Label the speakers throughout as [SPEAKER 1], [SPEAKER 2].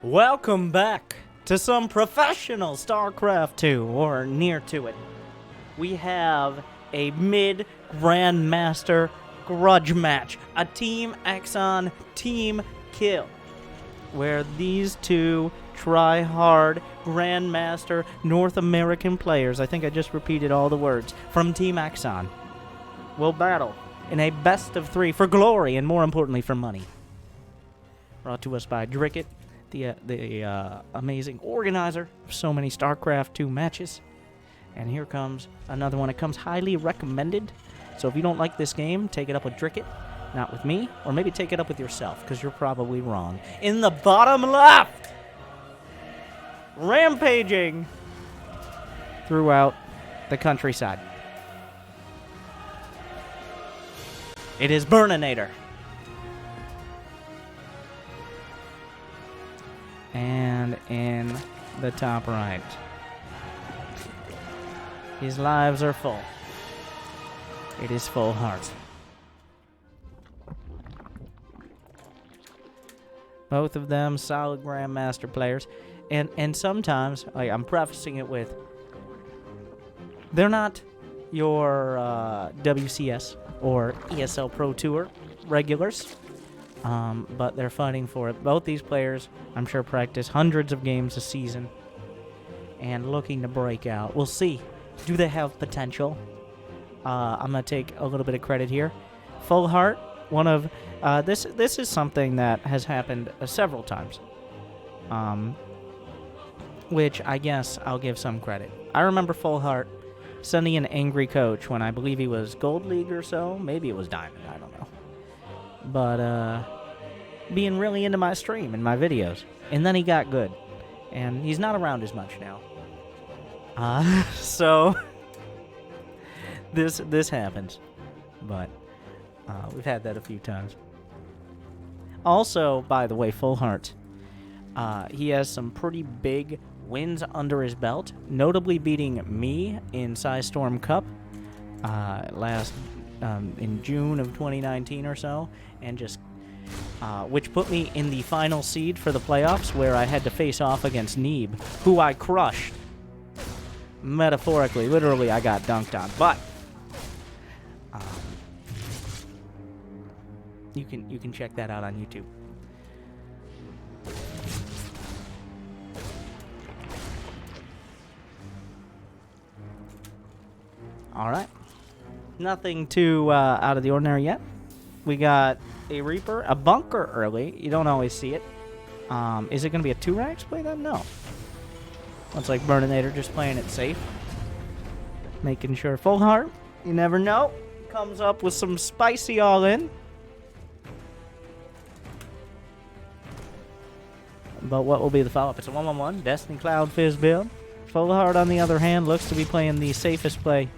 [SPEAKER 1] Welcome back to some professional Starcraft 2, or near to it. We have a mid-grandmaster grudge match, a Team Exxon team kill, where these two try-hard grandmaster North American players, I think I just repeated all the words, from Team Exxon, will battle in a best-of-3 for glory and, more importantly, for money. Brought to us by Dricket, the amazing organizer of so many StarCraft 2 matches. And here comes another one. It comes highly recommended. So if you don't like this game, take it up with Dricket, not with me. Or maybe take it up with yourself, because you're probably wrong. In the bottom left! Rampaging throughout the countryside. It is Burninantor. And in the top right, his lives are full. It is Fullheart. Both of them solid grandmaster players, and sometimes I'm prefacing it with they're not your WCS or ESL Pro Tour regulars. But they're fighting for it. Both these players, I'm sure, practice hundreds of games a season and looking to break out. We'll see. Do they have potential? I'm going to take a little bit of credit here. Fullheart, one of... This is something that has happened several times, which I guess I'll give some credit. I remember Fullheart sending an angry coach when I believe he was Gold League or so. Maybe it was Diamond. I don't know. But, being really into my stream and my videos. And then he got good. And he's not around as much now. So, this happens. But, we've had that a few times. Also, by the way, Fullheart, he has some pretty big wins under his belt. Notably beating me in Storm Cup, in June of 2019 or so, and just which put me in the final seed for the playoffs, where I had to face off against Neeb, who I crushed. Metaphorically, literally, I got dunked on. But you can check that out on YouTube. All right. Nothing too out of the ordinary yet. We got a Reaper, a bunker early. You don't always see it. Is it going to be a 2-ranks play then? No. Looks like Burninantor just playing it safe. Making sure Fullheart, you never know, comes up with some spicy all-in. But what will be the follow-up? It's a 1-1-1, Destiny Cloud Fizz build. Fullheart, on the other hand, looks to be playing the safest play.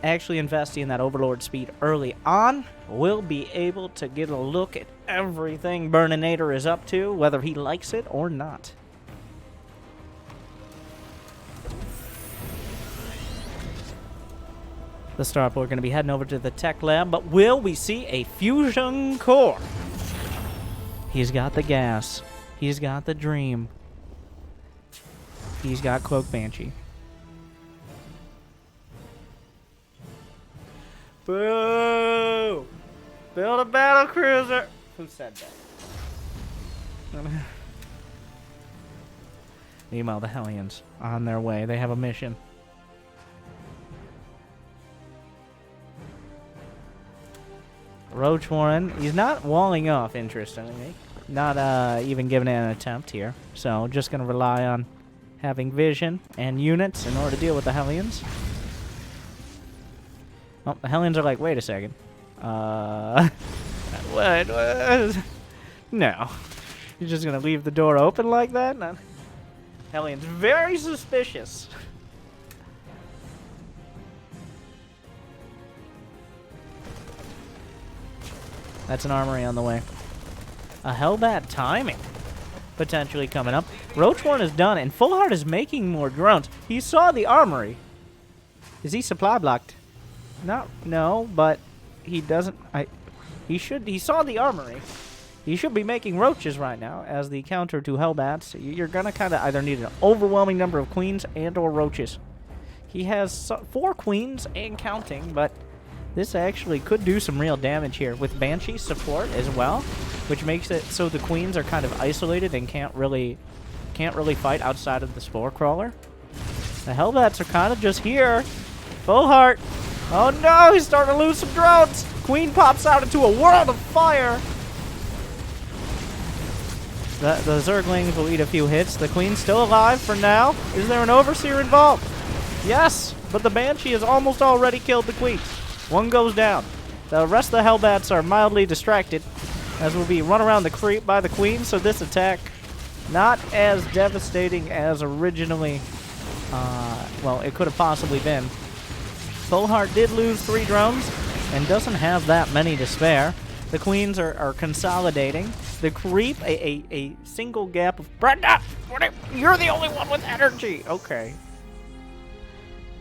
[SPEAKER 1] Actually investing in that Overlord speed early on, will be able to get a look at everything Burninantor is up to, whether he likes it or not. The Starport going to be heading over to the tech lab, but will we see a fusion core? He's got the gas. He's got the dream. He's got Cloak Banshee. Boo! Build a battlecruiser! Who said that? Meanwhile, the Hellions on their way. They have a mission. Roach Warren, he's not walling off, interestingly. Not even giving it an attempt here. So, just going to rely on having vision and units in order to deal with the Hellions. Oh, the Hellions are like, wait a second. What? No. You're just going to leave the door open like that? No. Hellions, very suspicious. That's an armory on the way. A Hellbat timing potentially coming up. Roachhorn is done, and Fullheart is making more drones. He saw the armory. Is he supply blocked? No, but he doesn't. He saw the armory. he should be making roaches right now as the counter to Hellbats. You're going to kind of either need an overwhelming number of queens and or roaches. He has 4 queens and counting, but this actually could do some real damage here with Banshee support as well, which makes it so the queens are kind of isolated and can't really fight outside of the Spore Crawler. The Hellbats are kind of just here. Fullheart. Oh no, he's starting to lose some drones. Queen pops out into a world of fire. The Zerglings will eat a few hits. The Queen's still alive for now. Is there an Overseer involved? Yes, but the Banshee has almost already killed the Queen. One goes down. The rest of the Hellbats are mildly distracted, as will be run around the creep by the Queen, so this attack not as devastating as originally, well, it could have possibly been. Fullheart did lose 3 drones and doesn't have that many to spare. The Queens are consolidating. The creep, a single gap of... Brenda! You're the only one with energy! Okay.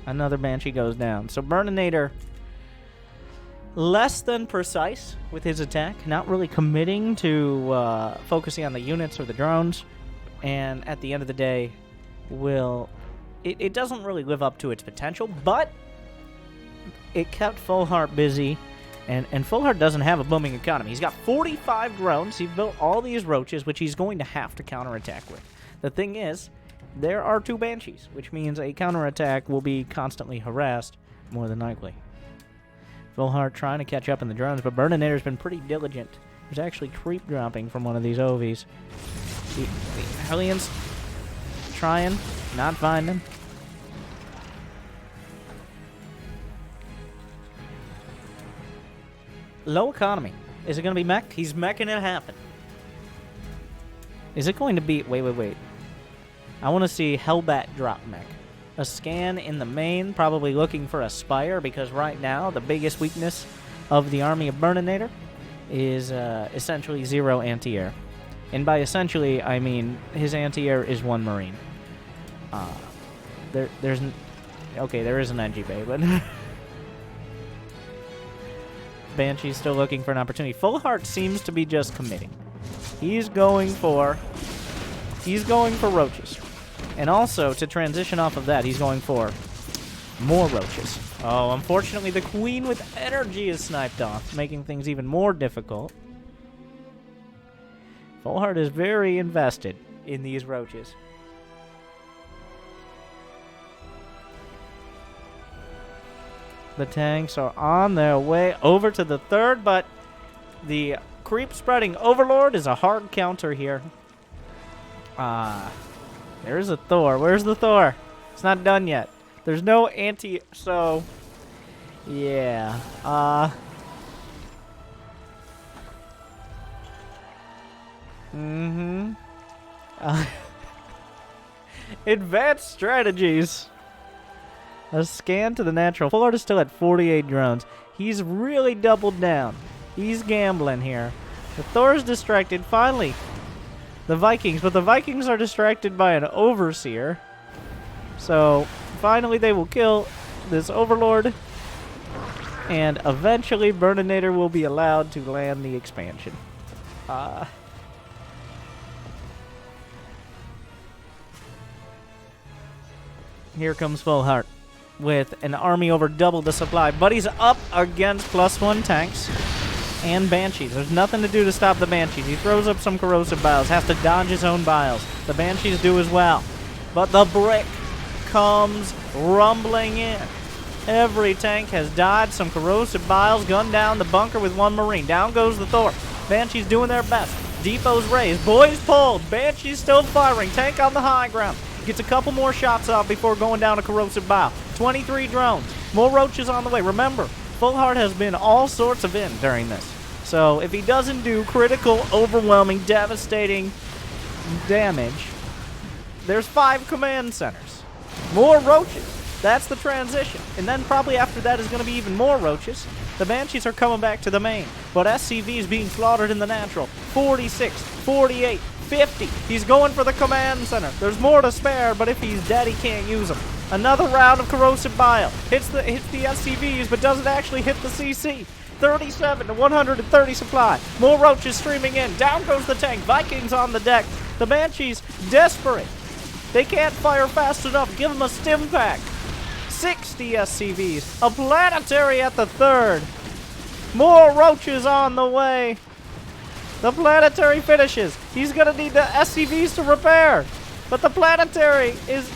[SPEAKER 1] Another Banshee goes down. So Burninantor, less than precise with his attack, not really committing to focusing on the units or the drones, and at the end of the day, it doesn't really live up to its potential, but it kept Fullheart busy, and Fullheart doesn't have a booming economy. He's got 45 drones. He's built all these roaches, which he's going to have to counterattack with. The thing is, there are 2 Banshees, which means a counterattack will be constantly harassed, more than likely. Fullheart trying to catch up in the drones, but Burninator's been pretty diligent. There's actually creep dropping from one of these OVs. The Hellions trying, not finding. Low economy. Is it going to be mech? He's meching it happen. Is it going to be... Wait. I want to see Hellbat drop mech. A scan in the main, probably looking for a Spire, because right now the biggest weakness of the army of Burninator is essentially 0 anti-air. And by essentially, I mean his anti-air is 1 Marine. There's... Okay, there is an NG Bay, but... Banshee's still looking for an opportunity. Fullheart seems to be just committing. He's going for roaches. And also, to transition off of that, he's going for more roaches. Oh, unfortunately, the Queen with energy is sniped off, making things even more difficult. Fullheart is very invested in these roaches. The tanks are on their way over to the 3rd, but the creep-spreading Overlord is a hard counter here. There's a Thor. Where's the Thor? It's not done yet. There's no anti... So, yeah. Advanced strategies. A scan to the natural. Fullheart is still at 48 drones. He's really doubled down. He's gambling here. The Thor's distracted. Finally, the Vikings. But the Vikings are distracted by an Overseer. So, finally they will kill this Overlord. And eventually, Burninator will be allowed to land the expansion. Here comes Fullheart with an army over double the supply. But he's up against +1 tanks and Banshees. There's nothing to do to stop the Banshees. He throws up some corrosive biles, has to dodge his own biles. The Banshees do as well. But the brick comes rumbling in. Every tank has dodged some corrosive biles, gunned down the bunker with 1 Marine. Down goes the Thor. Banshees doing their best. Depots raised. Boys pulled. Banshees still firing. Tank on the high ground. Gets a couple more shots off before going down a corrosive bile. 23 drones. More roaches on the way. Remember, Fullheart has been all sorts of in during this. So if he doesn't do critical, overwhelming, devastating damage, there's 5 command centers. More roaches. That's the transition. And then probably after that is going to be even more roaches. The Banshees are coming back to the main. But SCV is being slaughtered in the natural. 46, 48, 50. He's going for the command center. There's more to spare, but if he's dead, he can't use them. Another round of corrosive bile. Hits the SCVs, but doesn't actually hit the CC. 37 to 130 supply. More roaches streaming in. Down goes the tank. Vikings on the deck. The Banshees desperate. They can't fire fast enough. Give them a stim pack. 60 SCVs. A planetary at the third. More roaches on the way. The planetary finishes. He's going to need the SCVs to repair. But the planetary is...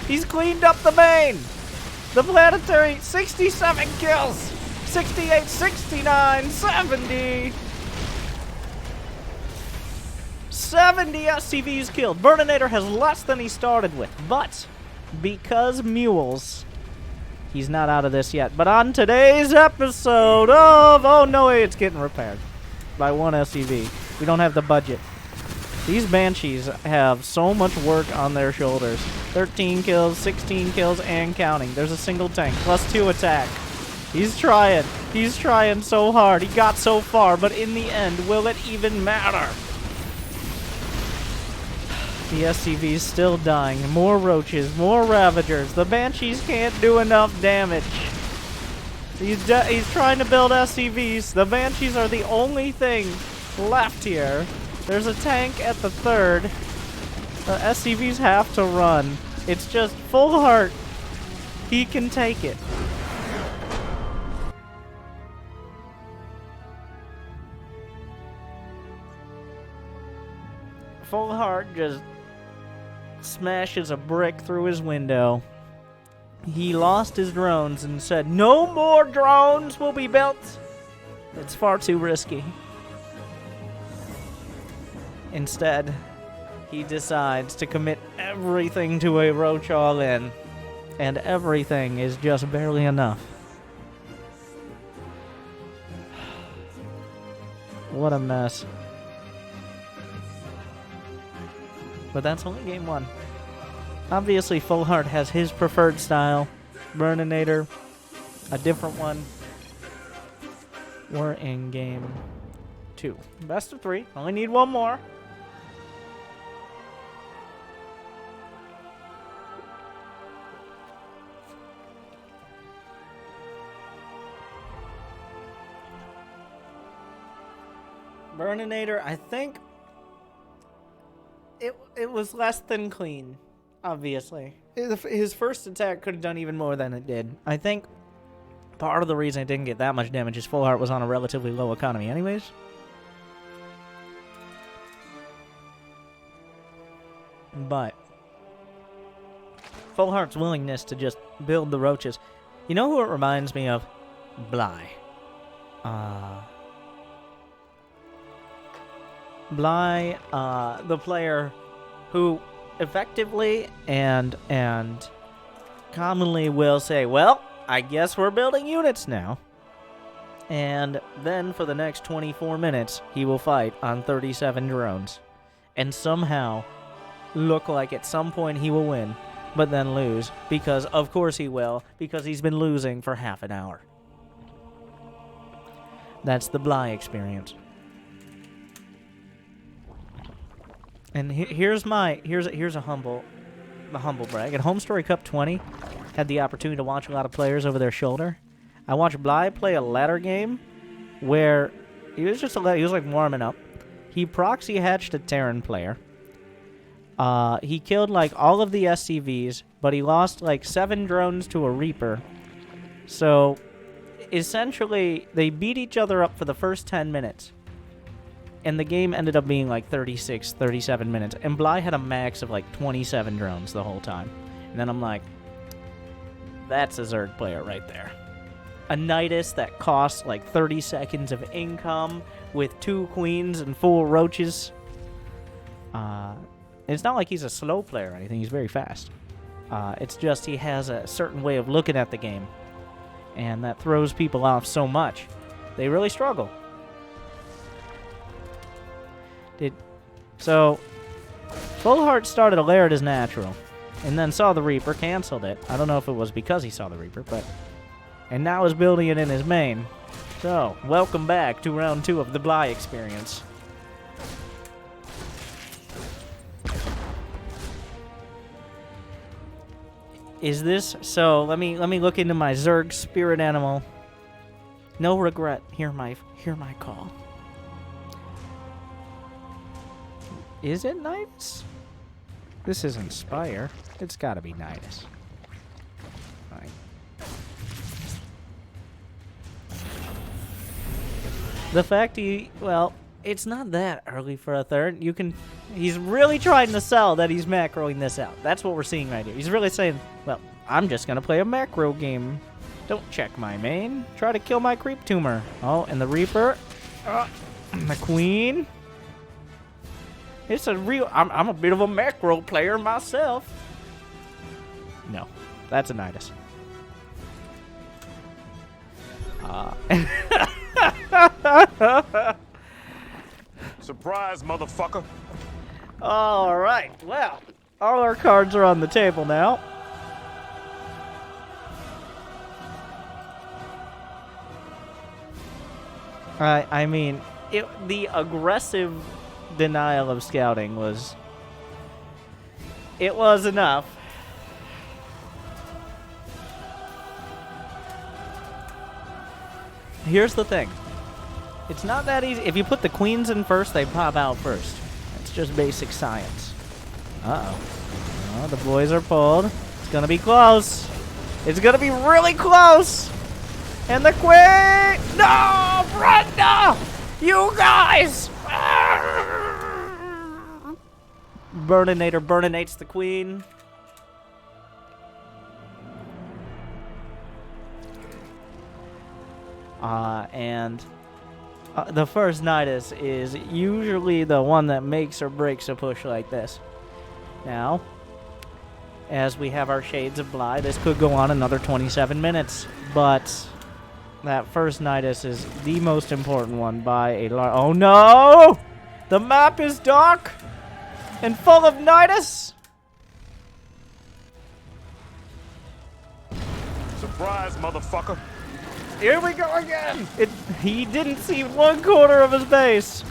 [SPEAKER 1] He's cleaned up the main. The planetary, 67 kills. 68, 69, 70. 70 SCVs killed. Burninantor has less than he started with. But because mules, he's not out of this yet. But on today's episode of... Oh, no way, it's getting repaired by one SCV. We don't have the budget. These Banshees have so much work on their shoulders. 13 kills, 16 kills, and counting. There's a single tank, +2 attack. He's trying. He's trying so hard. He got so far, but in the end, will it even matter? The SCV's still dying. More roaches, more ravagers. The Banshees can't do enough damage. He's trying to build SCVs. The Banshees are the only thing left here. There's a tank at the third. The SCVs have to run. It's just Fullheart. He can take it. Fullheart just smashes a brick through his window. He lost his drones and said, "No more drones will be built. It's far too risky." Instead, he decides to commit everything to a roach all-in, and everything is just barely enough. What a mess. But that's only game one. Obviously, Fullheart has his preferred style. Burninantor, a different one. We're in game 2. Best of 3. Only need one more. Burninantor, I think it was less than clean, obviously. His first attack could have done even more than it did. I think part of the reason it didn't get that much damage is Fullheart was on a relatively low economy anyways. But Fullheart's willingness to just build the roaches. You know who it reminds me of? Bly. Bly, the player who effectively and commonly will say, "Well, I guess we're building units now." And then for the next 24 minutes, he will fight on 37 drones. And somehow look like at some point he will win, but then lose. Because of course he will, because he's been losing for half an hour. That's the Bly experience. And here's a humble brag. At Home Story Cup 20, had the opportunity to watch a lot of players over their shoulder. I watched Bly play a ladder game where he was like warming up. He proxy hatched a Terran player. He killed like all of the SCVs, but he lost like 7 drones to a Reaper. So essentially, they beat each other up for the first 10 minutes. And the game ended up being like 36, 37 minutes. And Bly had a max of like 27 drones the whole time. And then I'm like, that's a Zerg player right there. A Nidus that costs like 30 seconds of income with 2 queens and 4 roaches. It's not like he's a slow player or anything. He's very fast. It's just he has a certain way of looking at the game. And that throws people off so much. They really struggle. So, Fullheart started a Laird as natural, and then saw the Reaper, canceled it. I don't know if it was because he saw the Reaper, but... And now is building it in his main. So, welcome back to round 2 of the Bly experience. Is this... So, let me look into my Zerg spirit animal No regret. Hear my call. Is it Nidus? This isn't Spire. It's gotta be Nidus. Fine. The fact well, it's not that early for a third. He's really trying to sell that he's macroing this out. That's what we're seeing right here. He's really saying, well, I'm just gonna play a macro game. Don't check my main. Try to kill my creep tumor. Oh, and the Reaper. The Queen. It's a real... I'm a bit of a macro player myself. No, that's a Nidus.
[SPEAKER 2] Surprise, motherfucker.
[SPEAKER 1] All right, well, all our cards are on the table now. I mean, the aggressive denial of scouting was... It was enough. Here's the thing. It's not that easy. If you put the queens in first, they pop out first. It's just basic science. Uh-oh. Oh, the boys are pulled. It's gonna be close. It's gonna be really close. And the queen... No! Brenda! You guys! Burninator burninates the queen. And the first Nidus is usually the one that makes or breaks a push like this. Now, as we have our Shades of Bly, this could go on another 27 minutes, but that first Nidus is the most important one by a large... Oh no! The map is dark and full of Nidus!
[SPEAKER 2] Surprise, motherfucker.
[SPEAKER 1] Here we go again! He didn't see 1/4 of his base.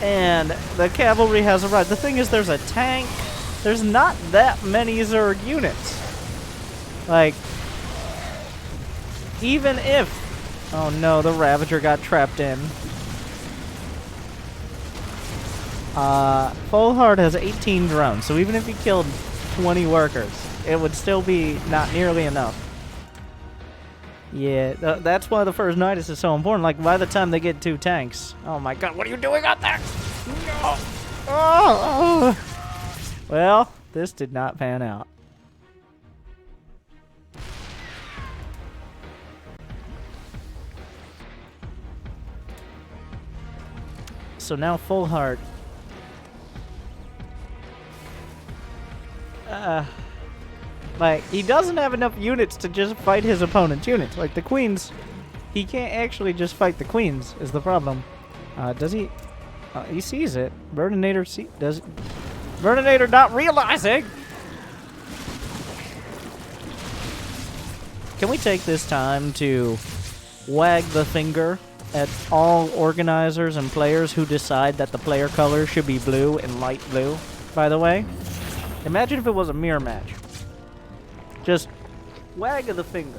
[SPEAKER 1] And the cavalry has arrived. The thing is, there's a tank. There's not that many Zerg units. Like, even if... Oh no, the Ravager got trapped in. Fullheart has 18 drones, so even if he killed 20 workers, it would still be not nearly enough. Yeah, that's why the first Nidus is so important. Like, by the time they get 2 tanks... Oh my god, what are you doing out there? No! Oh! Well, this did not pan out. So now Fullheart... Like, he doesn't have enough units to just fight his opponent's units. Like, the queens, he can't actually just fight the queens, is the problem. Does he? He sees it. Burninator does. Burninator not realizing! Can we take this time to wag the finger at all organizers and players who decide that the player color should be blue and light blue, by the way? Imagine if it was a mirror match. Just wag of the finger.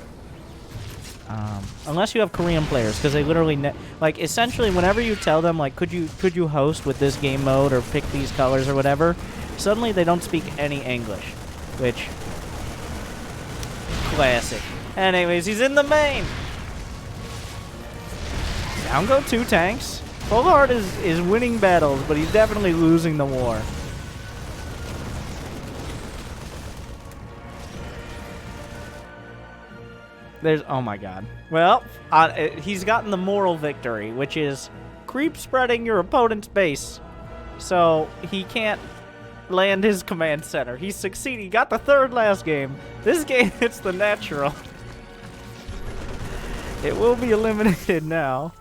[SPEAKER 1] Unless you have Korean players, because they literally like essentially whenever you tell them like could you host with this game mode or pick these colors or whatever, suddenly they don't speak any English, which classic. Anyways, he's in the main. Down go 2 tanks. Fullheart is winning battles, but he's definitely losing the war. Oh my god. Well, he's gotten the moral victory, which is creep spreading your opponent's base. So he can't land his command center. He succeeded. He got the 3rd last game. This game, it's the natural. It will be eliminated now.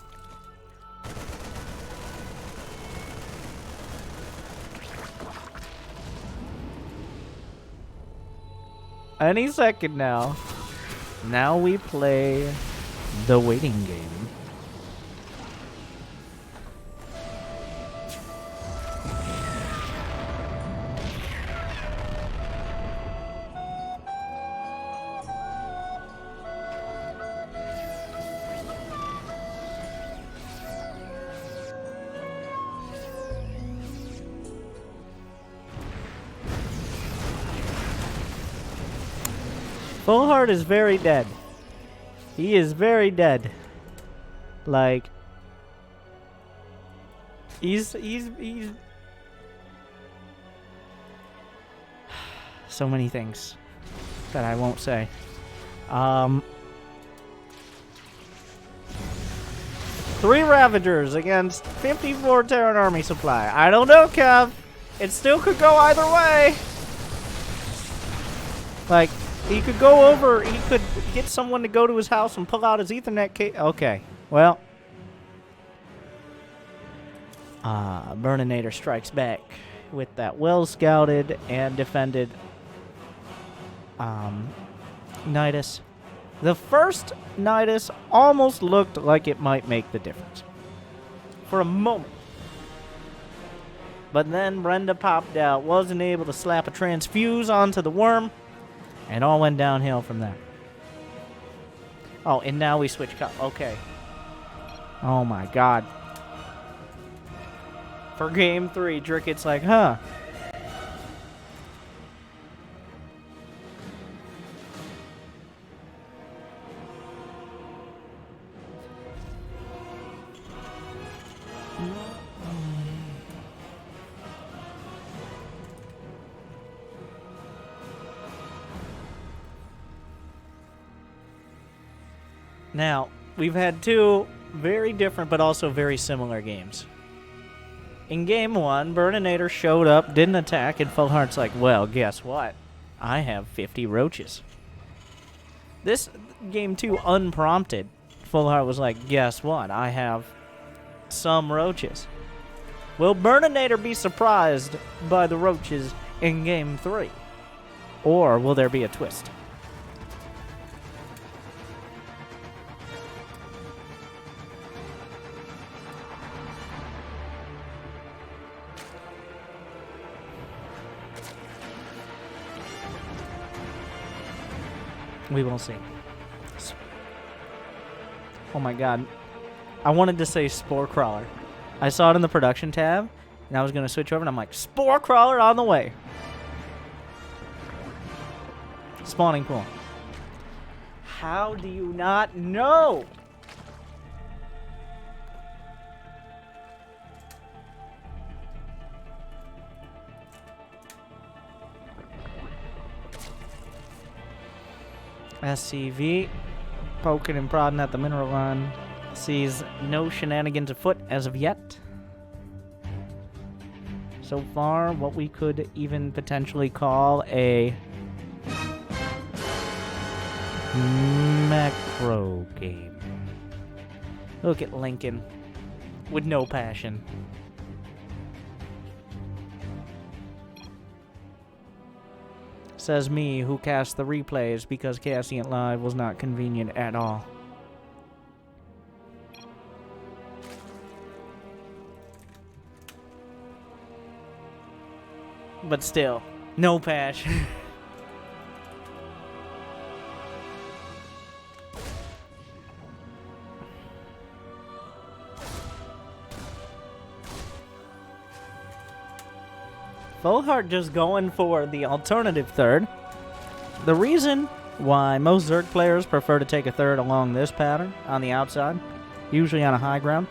[SPEAKER 1] Any second now. Now we play the waiting game. Fullheart is very dead. He is very dead. Like, he's so many things that I won't say. 3 Ravagers against 54 Terran Army supply. I don't know, Kev. It still could go either way. Like, he could go over, he could get someone to go to his house and pull out his Ethernet cable. Okay, well. Burninantor strikes back with that well-scouted and defended Nidus. The first Nidus almost looked like it might make the difference. For a moment. But then Brenda popped out, wasn't able to slap a transfuse onto the worm, and all went downhill from there. Oh, and now we switch okay. Oh my god. For game 3, Dricket's like, huh. Now, we've had 2 very different but also very similar games. In game 1, Burninantor showed up, didn't attack, and Fullheart's like, well, guess what? I have 50 roaches. This game 2, unprompted, Fullheart was like, guess what? I have some roaches. Will Burninantor be surprised by the roaches in game 3? Or will there be a twist? We will see. Oh my god. I wanted to say Spore Crawler. I saw it in the production tab, and I was going to switch over, and I'm like, Spore Crawler on the way. Spawning pool. How do you not know? SCV, poking and prodding at the mineral line. Sees no shenanigans afoot as of yet. So far, what we could even potentially call a macro game. Look at Lincoln with no passion. Says me, who cast the replays because casting it live was not convenient at all. But still, no passion. Fullheart just going for the alternative third. The reason why most Zerg players prefer to take a third along this pattern on the outside, usually on a high ground,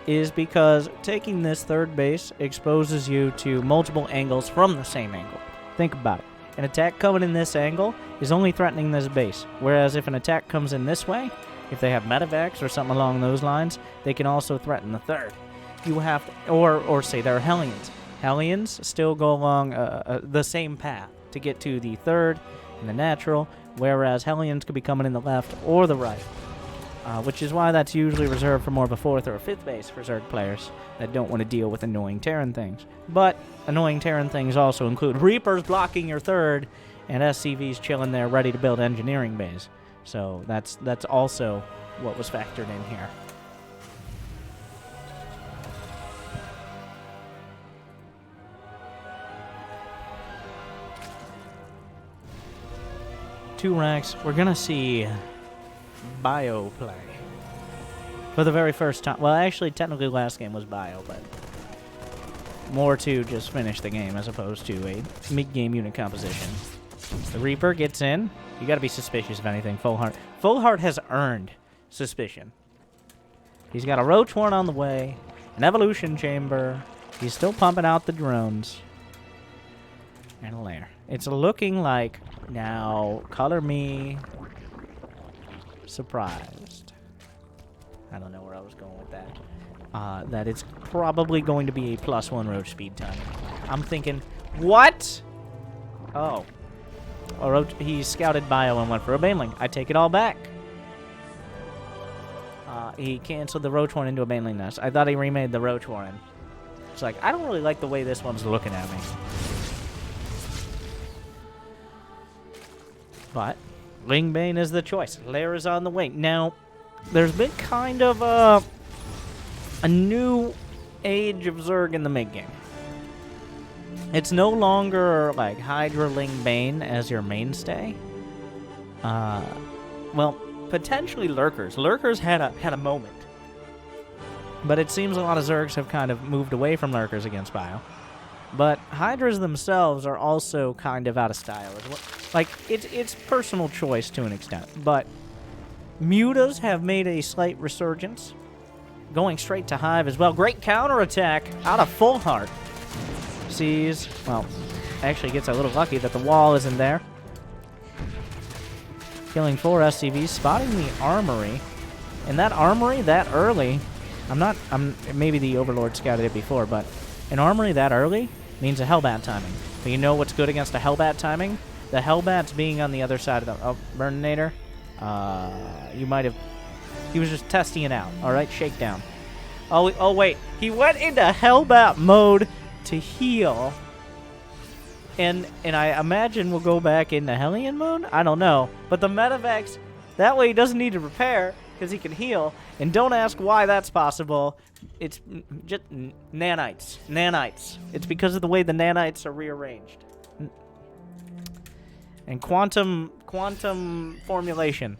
[SPEAKER 1] is because taking this third base exposes you to multiple angles from the same angle. Think about it. An attack coming in this angle is only threatening this base, whereas if an attack comes in this way, if they have medevacs or something along those lines, they can also threaten the third. You have to, or say there are Hellions. Hellions still go along the same path to get to the third and the natural, whereas Hellions could be coming in the left or the right, which is why that's usually reserved for more of a 4th or a 5th base for Zerg players that don't want to deal with annoying Terran things. But annoying Terran things also include Reapers blocking your third and SCVs chilling there ready to build engineering bays. So that's also what was factored in here. Two racks. We're gonna see bio play for the very first time. Well, actually, technically, last game was bio, but more to just finish the game as opposed to a mid-game unit composition. The Reaper gets in. You gotta be suspicious of anything, Fullheart. Fullheart has earned suspicion. He's got a Roach Horn on the way, an Evolution Chamber. He's still pumping out the drones. And a lair. It's looking like, now, color me surprised. I don't know where I was going with that. That it's probably going to be a +1 roach speed time. I'm thinking, what? Oh. He scouted bio and went for a Baneling. I take it all back. He canceled the Roach Horn into a Baneling nest. I thought he remade the Roach Horn. It's like, I don't really like the way this one's looking at me. But Lingbane is the choice. Lair is on the way. Now, there's been kind of a new age of Zerg in the mid-game. It's no longer like Hydra Lingbane as your mainstay. Well, potentially Lurkers. Lurkers had a moment. But it seems a lot of Zergs have kind of moved away from Lurkers against Bio. But Hydras themselves are also kind of out of style as well. Like, it's personal choice to an extent. But Mutas have made a slight resurgence. Going straight to Hive as well. Great counterattack out of Fullheart. Sees, well, actually gets a little lucky that the wall isn't there. Killing 4 SCVs, spotting the armory. And that armory that early, maybe the Overlord scouted it before, but an armory that early means a Hellbat timing. But you know what's good against a Hellbat timing? The Hellbats being on the other side of the... Oh, Burninator. You might have... He was just testing it out. All right, shakedown. Oh, wait. He went into Hellbat mode to heal. And I imagine we'll go back into Hellion mode? I don't know. But the Medivacs, that way he doesn't need to repair because he can heal. And don't ask why that's possible. It's just nanites. Nanites. It's because of the way the nanites are rearranged. And quantum formulation.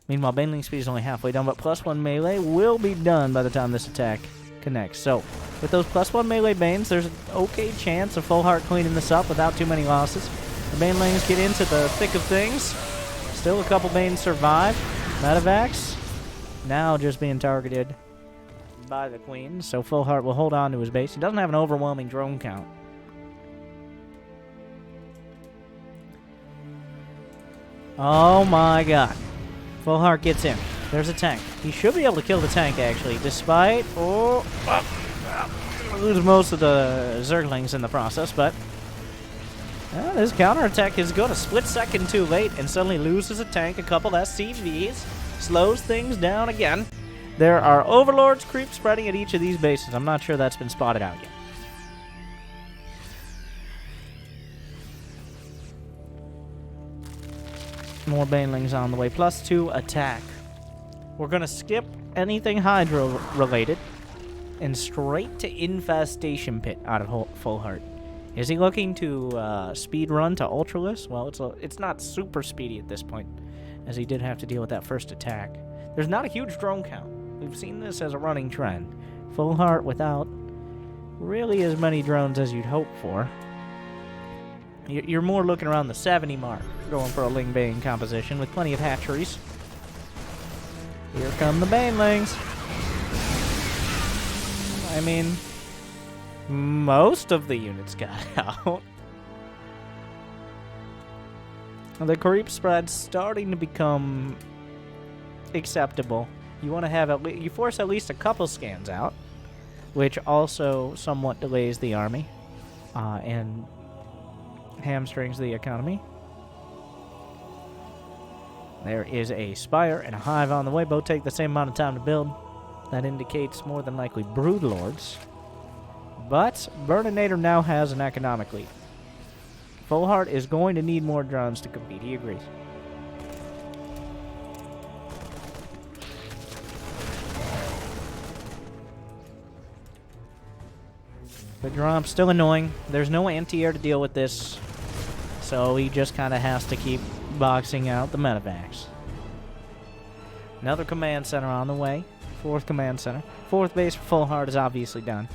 [SPEAKER 1] Meanwhile, Baneling speed is only halfway done, but +1 melee will be done by the time this attack connects. So, with those +1 melee Banes, there's an okay chance of Fullheart cleaning this up without too many losses. The Banelings get into the thick of things. Still a couple Banes survive. Medivacs now just being targeted by the Queen, so Fullheart will hold on to his base. He doesn't have an overwhelming drone count. Oh my god. Fullheart gets in. There's a tank. He should be able to kill the tank, actually, despite... lose most of the Zerglings in the process, but... this counterattack is good. A split second too late, and suddenly loses a tank, a couple SCVs, slows things down again. There are Overlords creep spreading at each of these bases. I'm not sure that's been spotted out yet. More Banelings on the way. +2 attack. We're going to skip anything Hydra related and straight to Infestation Pit out of Fullheart. Is he looking to speed run to Ultraless? Well, it's not super speedy at this point, as he did have to deal with that first attack. There's not a huge drone count. We've seen this as a running trend. Fullheart without really as many drones as you'd hope for. You're more looking around the 70 mark, going for a Lingbane composition with plenty of hatcheries. Here come the Banelings. I mean, most of the units got out. The creep spread's starting to become acceptable. You want to have you force at least a couple scans out, which also somewhat delays the army and hamstrings the economy. There is a Spire and a Hive on the way. Both take the same amount of time to build. That indicates more than likely Broodlords. But Burninator now has an economic lead. Fullheart is going to need more drones to compete. He agrees. The drop's still annoying. There's no anti-air to deal with this. So he just kind of has to keep boxing out the Medivacs. Another command center on the way. 4th command center. 4th base for Fullheart is obviously done.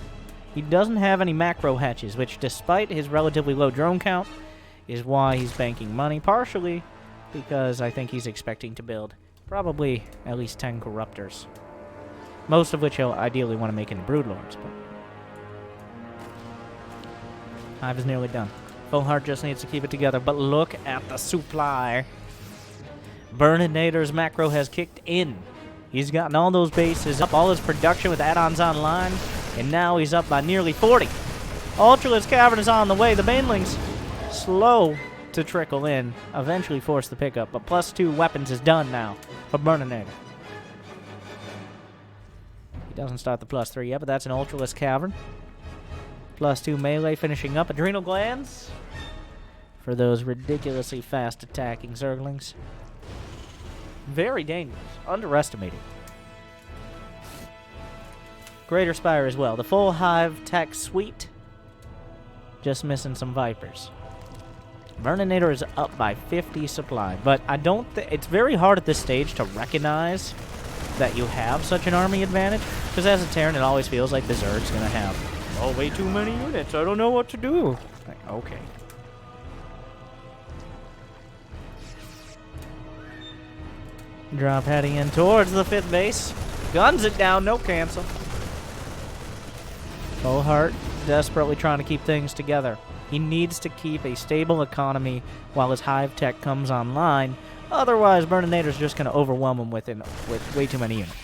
[SPEAKER 1] He doesn't have any macro hatches, which despite his relatively low drone count, is why he's banking money, partially because I think he's expecting to build probably at least 10 Corruptors. Most of which he'll ideally want to make into Broodlords, but Hive is nearly done. Fullheart just needs to keep it together, but look at the supply. Burninator's macro has kicked in. He's gotten all those bases up, all his production with add-ons online, and now he's up by nearly 40. Ultralisk Cavern is on the way. The Banelings slow to trickle in, eventually force the pickup, but +2 weapons is done now for Burninator. He doesn't start the +3 yet, but that's an Ultralisk Cavern. +2 melee finishing up. Adrenal Glands for those ridiculously fast attacking Zerglings. Very dangerous. Underestimated. Greater Spire as well. The full Hive tech suite. Just missing some Vipers. Burninator is up by 50 supply, but I don't it's very hard at this stage to recognize that you have such an army advantage, because as a Terran it always feels like the Zerg's gonna have, oh, way too many units, I don't know what to do. Like, okay. Drop heading in towards the 5th base. Guns it down, no cancel. Fullheart desperately trying to keep things together. He needs to keep a stable economy while his Hive tech comes online. Otherwise, Burninator's just going to overwhelm him with way too many units.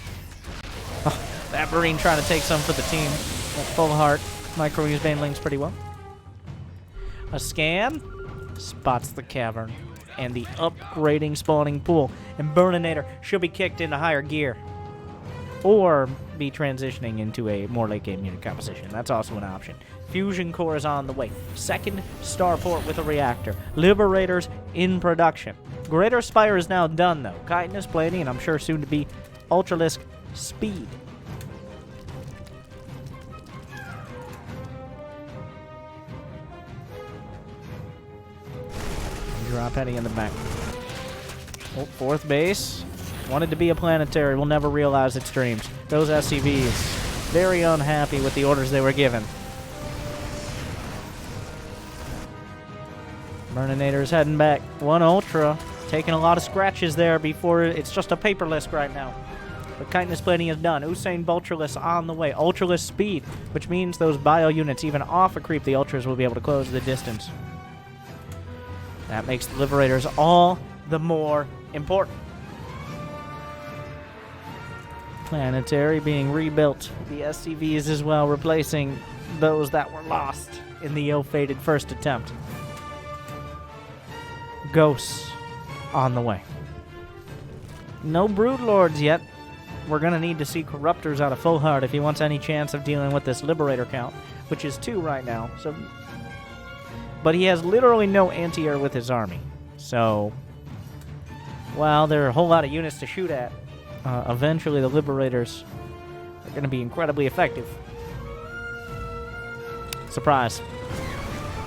[SPEAKER 1] Oh, that Marine trying to take some for the team. That Fullheart micro-use Banelings pretty well. A scan spots the cavern and the upgrading spawning pool, and Burninator should be kicked into higher gear or be transitioning into a more late game unit composition. That's also an option. Fusion core is on the way. 2nd starport with a reactor. Liberators in production. Greater Spire is now done though. Chitinous plating, and I'm sure soon to be Ultralisk speed. Drop heading in the back. Oh, 4th base. Wanted to be a planetary. Will never realize its dreams. Those SCVs, very unhappy with the orders they were given. Burninator's heading back. 1 Ultra. Taking a lot of scratches there before it's just a paper list right now. But chitinous plating is done. Usain Ultralisk on the way. Ultralisk speed, which means those bio units, even off a creep, the Ultras will be able to close the distance. That makes the Liberators all the more important. Planetary being rebuilt. The SCVs as well, replacing those that were lost in the ill-fated first attempt. Ghosts on the way. No Broodlords yet. We're going to need to see Corruptors out of Fullheart if he wants any chance of dealing with this Liberator count, which is 2 right now. But he has literally no anti-air with his army. So, while there are a whole lot of units to shoot at, eventually the Liberators are going to be incredibly effective. Surprise.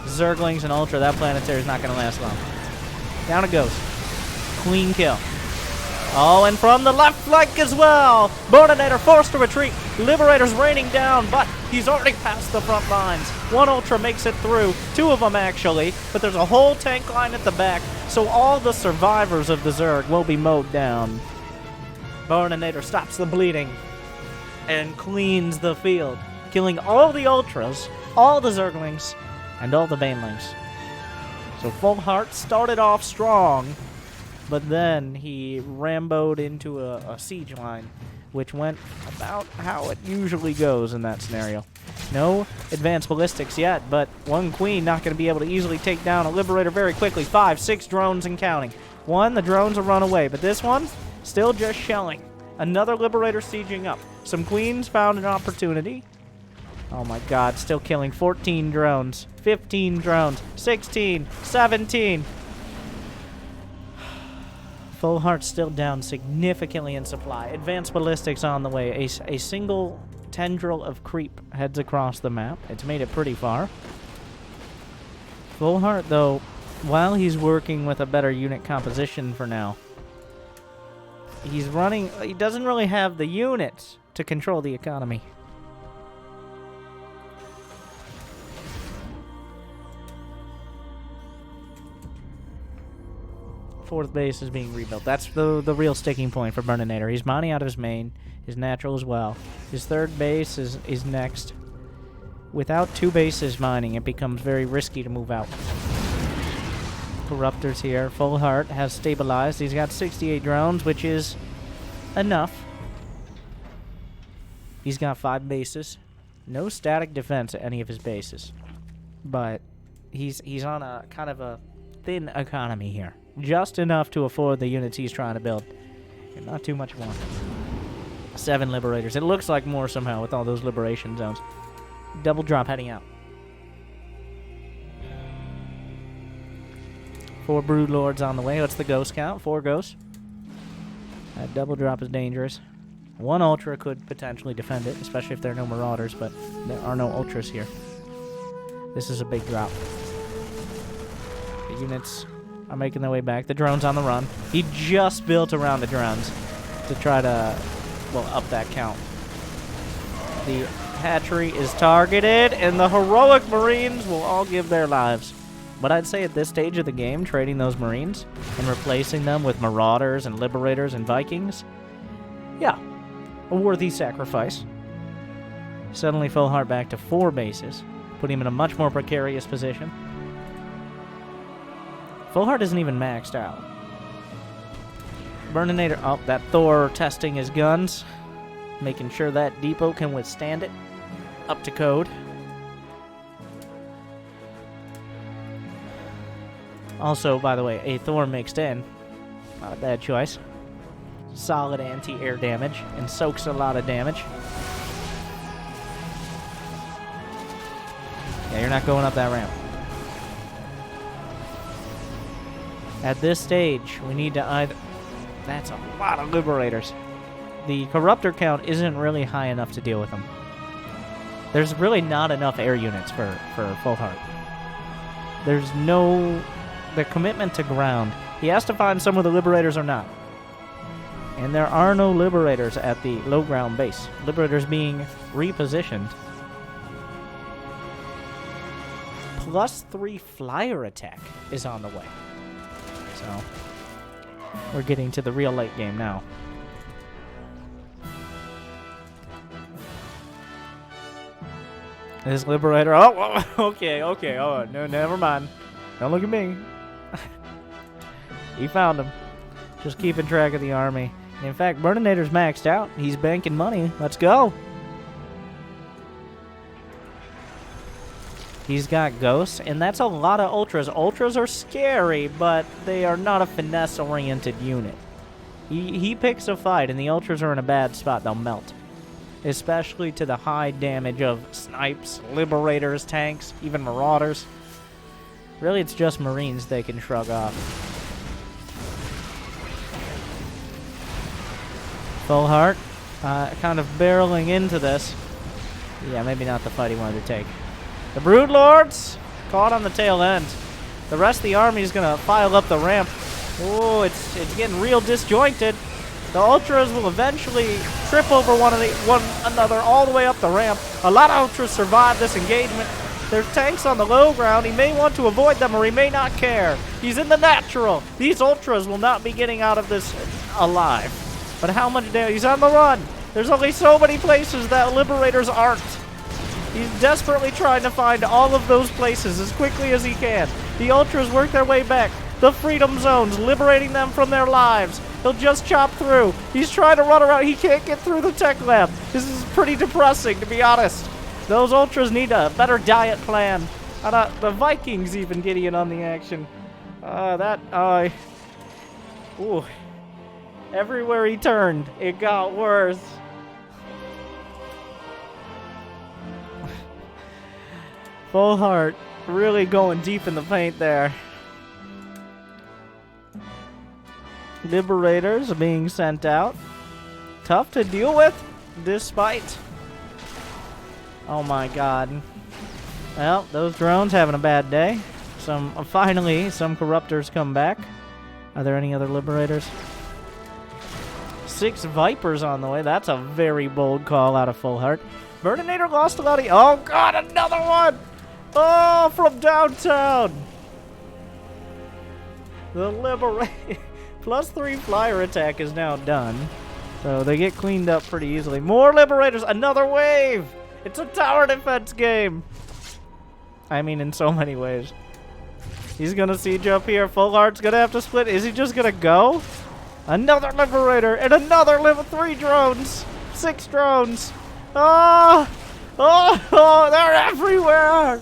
[SPEAKER 1] Zerglings and Ultra, that planetary is not going to last long. Down it goes. Clean kill. Oh, and from the left flank as well. Burninator forced to retreat. Liberator's raining down, but he's already past the front lines. 1 Ultra makes it through. 2 of them, actually. But there's a whole tank line at the back, so all the survivors of the Zerg will be mowed down. Burninator stops the bleeding and cleans the field, killing all the Ultras, all the Zerglings, and all the Banelings. So Fullheart started off strong, but then he ramboed into a siege line, which went about how it usually goes in that scenario. No advanced ballistics yet, but 1 Queen not going to be able to easily take down a Liberator very quickly. 5, 6 drones and counting. 1, the drones will run away, but this one, still just shelling. Another Liberator sieging up. Some Queens found an opportunity. Oh my god, still killing 14 drones, 15 drones, 16, 17. Fullheart's still down significantly in supply. Advanced ballistics on the way. A single tendril of creep heads across the map. It's made it pretty far. Fullheart, though, while he's working with a better unit composition for now, he doesn't really have the units to control the economy. 4th base is being rebuilt. That's the real sticking point for Burninantor. He's mining out of his main, his natural as well. His 3rd base is next. Without 2 bases mining, it becomes very risky to move out. Corruptors here. Fullheart has stabilized. He's got 68 drones, which is enough. He's got 5 bases. No static defense at any of his bases. But he's on a kind of a thin economy here. Just enough to afford the units he's trying to build. And not too much more. 7 liberators. It looks like more somehow with all those liberation zones. Double drop heading out. 4 brood lords on the way. What's the ghost count? 4 ghosts. That double drop is dangerous. 1 ultra could potentially defend it, especially if there are no marauders, but there are no ultras here. This is a big drop. The units are making their way back. The drone's on the run. He just built around the drones to try to, well, up that count. The hatchery is targeted, and the heroic Marines will all give their lives. But I'd say at this stage of the game, trading those Marines and replacing them with Marauders and Liberators and Vikings, yeah, a worthy sacrifice. Suddenly Fullheart back to 4 bases, putting him in a much more precarious position. Fullheart isn't even maxed out. Burninantor, oh, that Thor testing his guns, making sure that depot can withstand it. Up to code. Also, by the way, a Thor mixed in. Not a bad choice. Solid anti-air damage and soaks a lot of damage. Yeah, you're not going up that ramp. At this stage, we need to either... That's a lot of Liberators. The Corruptor count isn't really high enough to deal with them. There's really not enough air units for Fullheart. There's no... The commitment to ground. He has to find some of the Liberators or not. And there are no Liberators at the low ground base. Liberators being repositioned. +3 flyer attack is on the way. So, we're getting to the real late game now. This Liberator... Oh, okay. Oh, no, never mind. Don't look at me. He found him. Just keeping track of the army. And in fact, Burninator's maxed out. He's banking money. Let's go. He's got ghosts, and that's a lot of ultras. Ultras are scary, but they are not a finesse-oriented unit. He picks a fight, and the ultras are in a bad spot. They'll melt. Especially to the high damage of snipes, liberators, tanks, even marauders. Really, it's just Marines they can shrug off. Fullheart, kind of barreling into this. Yeah, maybe not the fight he wanted to take. The Broodlords caught on the tail end. The rest of the army is going to file up the ramp. Oh, it's getting real disjointed. The Ultras will eventually trip over one another all the way up the ramp. A lot of Ultras survive this engagement. There's tanks on the low ground. He may want to avoid them or he may not care. He's in the natural. These Ultras will not be getting out of this alive. But how much damage? He's on the run. There's only so many places that Liberators aren't. He's desperately trying to find all of those places as quickly as he can. The Ultras work their way back. The freedom zones, liberating them from their lives. He'll just chop through. He's trying to run around. He can't get through the tech lab. This is pretty depressing, to be honest. Those Ultras need a better diet plan. The Vikings even getting in on the action. Ooh. Everywhere he turned, it got worse. Fullheart really going deep in the paint there. Liberators are being sent out. Tough to deal with, despite... Oh my god. Well, those drones having a bad day. Finally, some Corruptors come back. Are there any other Liberators? 6 Vipers on the way. That's a very bold call out of Fullheart. Burninantor lost a lot of... Oh god, another one! Oh, from downtown! The +3 flyer attack is now done. So they get cleaned up pretty easily. More Liberators! Another wave! It's a tower defense game! I mean, in so many ways. He's gonna siege up here. Fullheart's gonna have to split. Is he just gonna go? Another Liberator! And another 3 drones! 6 drones! Oh! Oh! They're everywhere!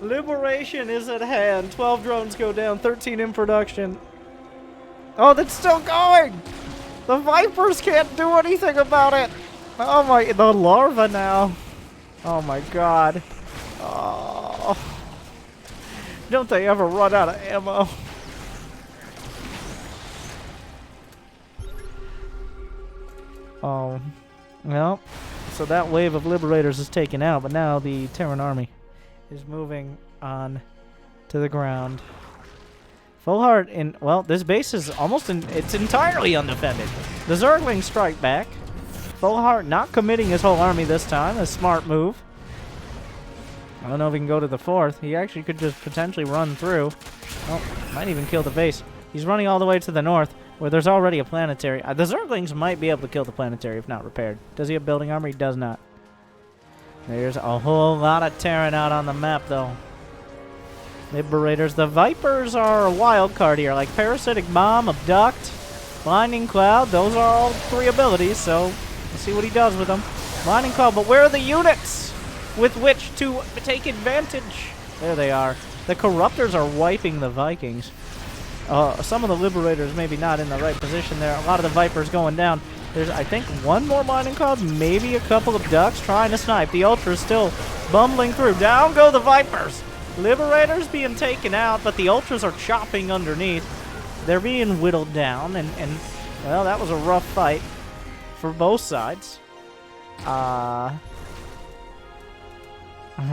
[SPEAKER 1] Liberation is at hand. 12 drones go down, 13 in production. Oh, that's still going! The Vipers can't do anything about it! Oh my, the larva now. Oh my god. Oh. Don't they ever run out of ammo? Oh. Well, so that wave of Liberators is taken out, but now the Terran army is moving on to the ground. Fullheart in, well, this base is almost it's entirely undefended. The Zerglings strike back. Fullheart not committing his whole army this time, a smart move. I don't know if he can go to the 4th. He actually could just potentially run through. Oh, might even kill the base. He's running all the way to the north, where there's already a planetary. The Zerglings might be able to kill the planetary if not repaired. Does he have building armor? He does not. There's a whole lot of Terran out on the map, though. Liberators. The Vipers are a wild card here, like Parasitic Bomb, Abduct, Blinding Cloud. Those are all 3 abilities, so we'll see what he does with them. Blinding Cloud, but where are the units with which to take advantage? There they are. The Corruptors are wiping the Vikings. Some of the Liberators maybe not in the right position there. A lot of the Vipers going down. There's, I think, 1 more Blinding Cloud, maybe a couple of Ducks trying to snipe. The Ultra's still bumbling through. Down go the Vipers. Liberators being taken out, but the Ultras are chopping underneath. They're being whittled down, and well, that was a rough fight for both sides. A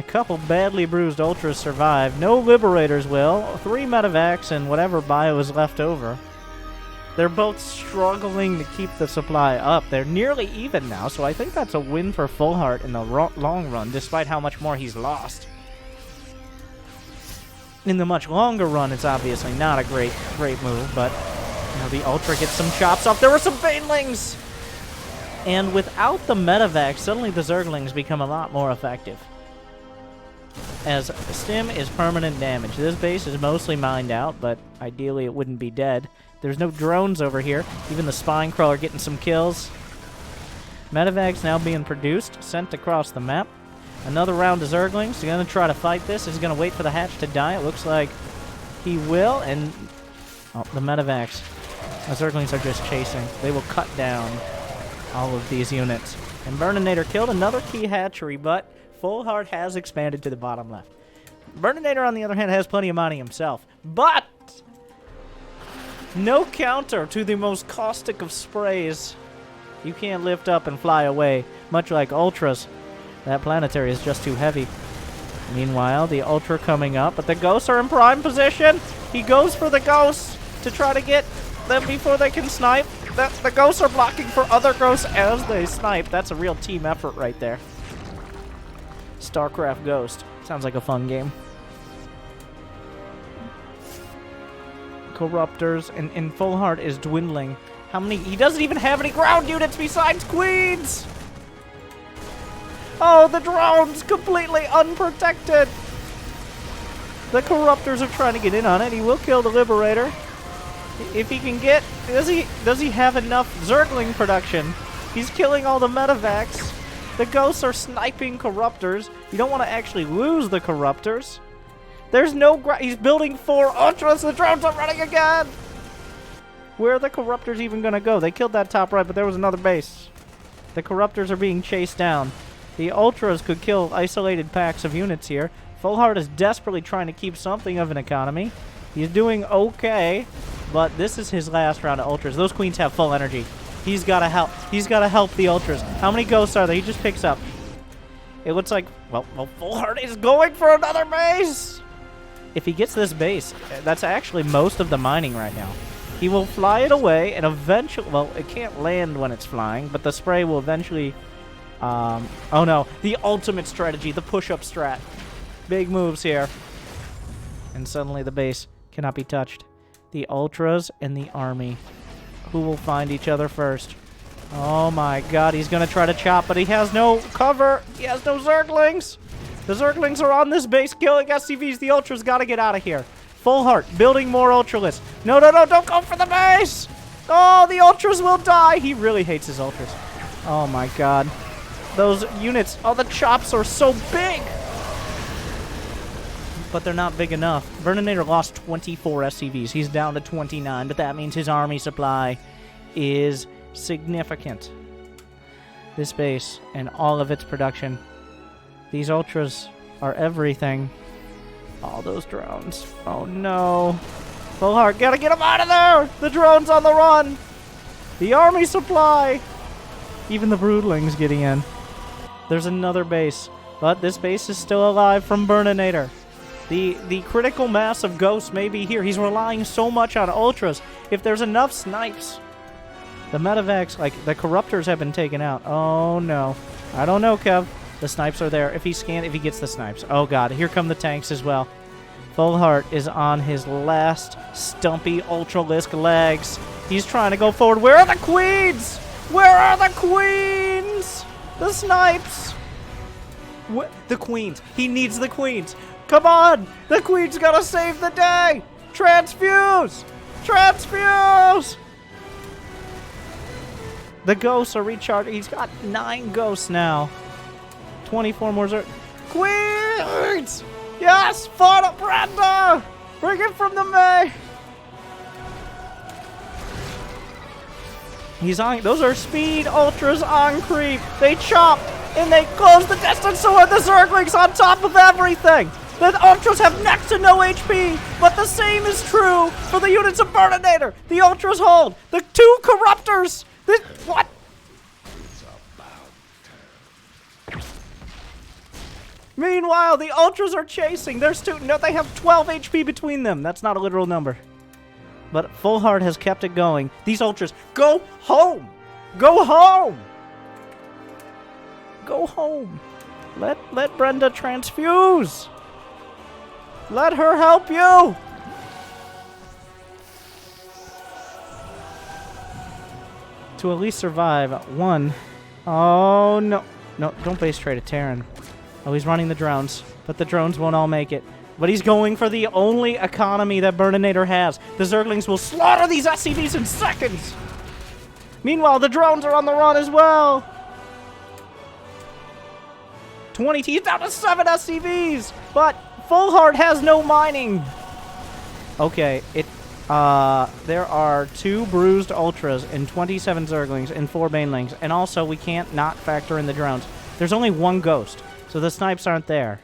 [SPEAKER 1] couple badly bruised Ultras survive. No Liberators will. 3 medevacs and whatever bio is left over. They're both struggling to keep the supply up. They're nearly even now, so I think that's a win for Fullheart in the long run, despite how much more he's lost. In the much longer run, it's obviously not a great move, but you know, the Ultra gets some chops off. There were some Banelings! And without the medevac, suddenly the Zerglings become a lot more effective. As Stim is permanent damage. This base is mostly mined out, but ideally it wouldn't be dead. There's no drones over here. Even the Spine Crawler getting some kills. Medevac's now being produced, sent across the map. Another round of Zerglings. He's going to try to fight this. He's going to wait for the hatch to die. It looks like he will, and oh, the medevacs. The Zerglings are just chasing. They will cut down all of these units. And Burninantor killed another key hatchery, but Fullheart has expanded to the bottom left. Burninantor, on the other hand, has plenty of money himself, but no counter to the most caustic of sprays. You can't lift up and fly away, much like Ultras. That planetary is just too heavy. Meanwhile, the Ultra coming up, but the Ghosts are in prime position. He goes for the Ghosts to try to get them before they can snipe. The Ghosts are blocking for other Ghosts as they snipe. That's a real team effort right there. Starcraft Ghost. Sounds like a fun game. Corruptors, and Fullheart is dwindling. How many? He doesn't even have any ground units besides Queens! Oh, the drones! Completely unprotected! The Corruptors are trying to get in on it. He will kill the Liberator. If he can get... Does he have enough Zergling production? He's killing all the medevacs. The Ghosts are sniping Corruptors. You don't want to actually lose the Corruptors. There's no... He's building 4 Ultras. The drones are running again! Where are the Corruptors even going to go? They killed that top right, but there was another base. The Corruptors are being chased down. The Ultras could kill isolated packs of units here. Fullheart is desperately trying to keep something of an economy. He's doing okay, but this is his last round of Ultras. Those Queens have full energy. He's got to help. He's got to help the Ultras. How many Ghosts are there? He just picks up. It looks like, well, Fullheart is going for another base! If he gets this base, that's actually most of the mining right now. He will fly it away, and eventually... Well, it can't land when it's flying, but the spray will eventually... oh no, the ultimate strategy, the push-up strat. Big moves here. And suddenly the base Cannot be touched. The Ultras and the army. Who will find each other first? Oh my god, he's gonna try to chop, but he has no cover. He has no Zerglings. The Zerglings are on this base killing SCVs. The Ultras gotta get out of here. Fullheart, building more Ultralists. No, no, no, don't go for the base! Oh, the Ultras will die! He really hates his Ultras. Oh my god. Those units, oh, the chops are so big! But they're not big enough. Burninantor lost 24 SCVs. He's down to 29, but that means his army supply is significant. This base and all of its production. These Ultras are everything. All those drones. Oh no. Fullheart, gotta get him out of there! The drone's on the run! The army supply! Even the broodlings getting in. There's another base, but this base is still alive from Burninantor. The critical mass of ghosts may be here. He's relying so much on Ultras. If there's enough snipes, the medevacs, like the corruptors, have been taken out. Oh no. I don't know, Kev. The snipes are there. If he gets the snipes. Oh god, here come the tanks as well. Fullheart is on his last stumpy Ultralisk legs. He's trying to go forward. Where are the queens? Where are the queens? The snipes. The queens. He needs the queens. Come on. The queen's gotta save the day. Transfuse. Transfuse. The ghosts are recharging. He's got 9 ghosts now. 24 more Queens! Yes! Fought up Brenda! Bring it from the May! He's on. Those are speed Ultras on creep. They chop and they close the distance, so are the Zerglings on top of everything. The Ultras have next to no HP, but the same is true for the units of Burninantor. The Ultras hold. The 2 Corruptors. What? Meanwhile, the Ultras are chasing. There's 2. No, they have 12 HP between them. That's not a literal number. But Fullheart has kept it going. These Ultras, go home! Go home! Go home. Let Brenda transfuse. Let her help you. To at least survive 1. Oh, no. No, don't base trade a Terran. Oh, he's running the drones, but the drones won't all make it. But he's going for the only economy that Burninantor has. The Zerglings will slaughter these SCVs in seconds. Meanwhile, the drones are on the run as well. 20, he's down to 7 SCVs, but Fullheart has no mining. Okay, there are 2 bruised Ultras and 27 Zerglings and 4 Banelings, and also we can't not factor in the drones. There's only 1 ghost. So the snipes aren't there.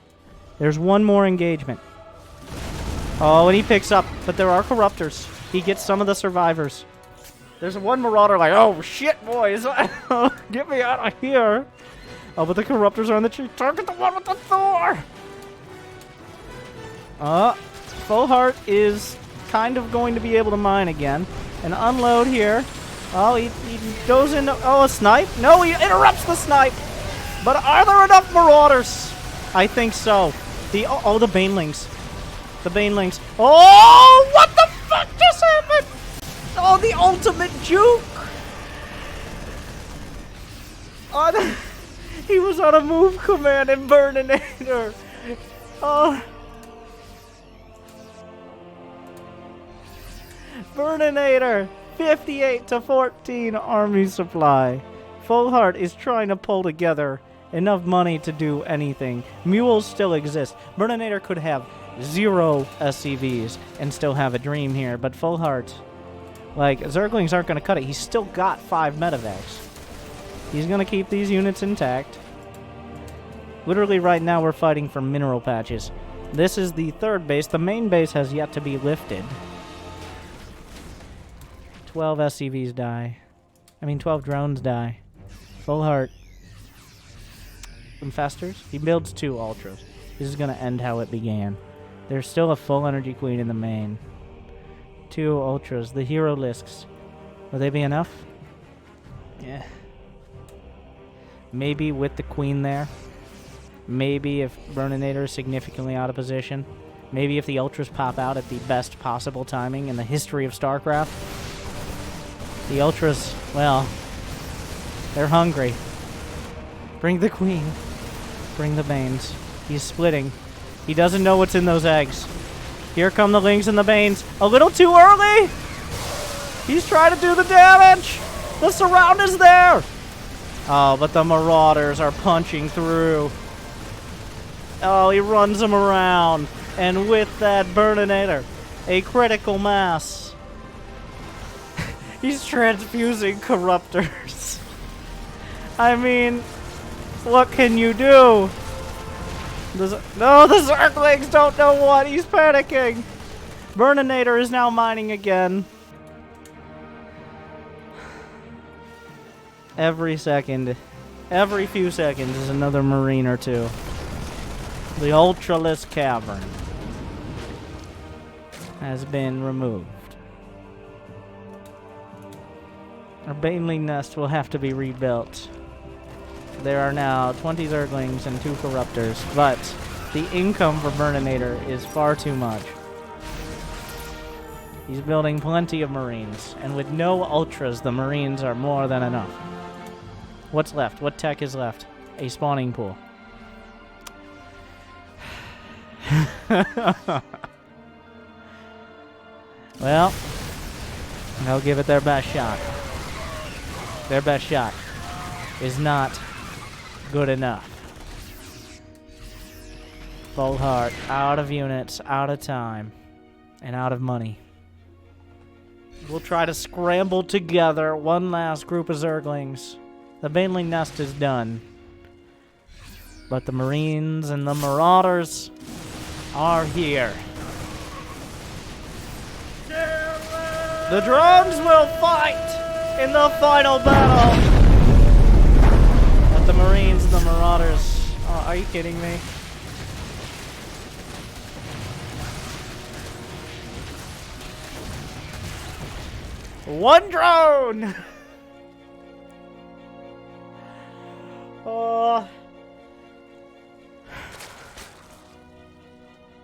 [SPEAKER 1] There's 1 more engagement. Oh, and he picks up, but there are corruptors. He gets some of the survivors. There's 1 marauder like, oh shit, boys. Get me out of here. Oh, but the corruptors are on the tree. Target the one with the Thor. Fullheart is kind of going to be able to mine again and unload here. Oh, he goes into, oh, a snipe? No, he interrupts the snipe. But are there enough marauders? I think so. The Banelings. The Banelings. Oh, what the fuck just happened? Oh, the ultimate juke. Oh, he was on a move command in Burninantor. Oh. Burninantor. 58 to 14 army supply. Fullheart is trying to pull together enough money to do anything. Mules still exist. Burninantor could have 0 SCVs and still have a dream here, but Fullheart, like, Zerglings aren't going to cut it. He's still got 5 medevacs. He's going to keep these units intact. Literally right now we're fighting for mineral patches. This is the 3rd base. The main base has yet to be lifted. 12 SCVs die. 12 drones die. Fullheart. Infestors. He builds 2 Ultras. This is going to end how it began. There's still a full energy queen in the main. 2 Ultras. The hero lisks. Will they be enough? Yeah. Maybe with the queen there. Maybe if Burninantor is significantly out of position. Maybe if the Ultras pop out at the best possible timing in the history of StarCraft. The Ultras, well, they're hungry. Bring the Queen. Bring the Banes. He's splitting. He doesn't know what's in those eggs. Here come the Lings and the Banes. A little too early! He's trying to do the damage! The surround is there! Oh, but the Marauders are punching through. Oh, he runs them around. And with that Burninantor, a critical mass. He's transfusing corruptors. I mean, what can you do? No, the Zerglings don't know what. He's panicking. Burninantor is now mining again. Every second, every few seconds is another Marine or two. The Ultraless Cavern has been removed. Our Baneling Nest will have to be rebuilt. There are now 20 Zerglings and 2 Corruptors, but the income for Burninantor is far too much. He's building plenty of Marines, and with no Ultras, the Marines are more than enough. What's left? What tech is left? A spawning pool. Well, they'll give it their best shot. Their best shot is not good enough. Fullheart, out of units, out of time, and out of money. We'll try to scramble together one last group of Zerglings. The Baneling Nest is done. But the Marines and the Marauders are here. The drones will fight in the final battle. But the Marines and the Marauders... Oh, are you kidding me? One drone!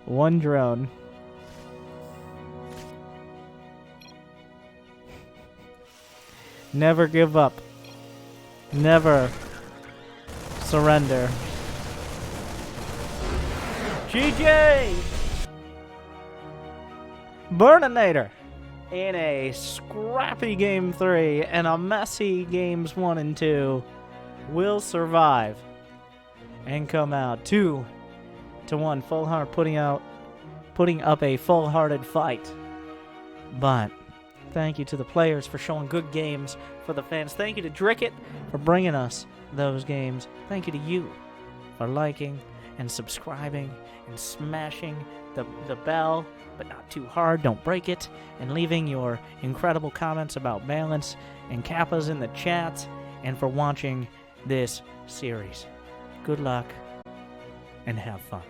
[SPEAKER 1] One drone. Never give up. Never surrender. GG! Burninantor in a scrappy Game 3 and a messy Games 1 and 2 will survive and come out 2-1. Fullheart putting up a full-hearted fight. But thank you to the players for showing good games for the fans. Thank you to Drickett for bringing us those games. Thank you to you for liking and subscribing and smashing the bell, but not too hard, don't break it, and leaving your incredible comments about balance and kappas in the chat, and for watching this series. Good luck and have fun.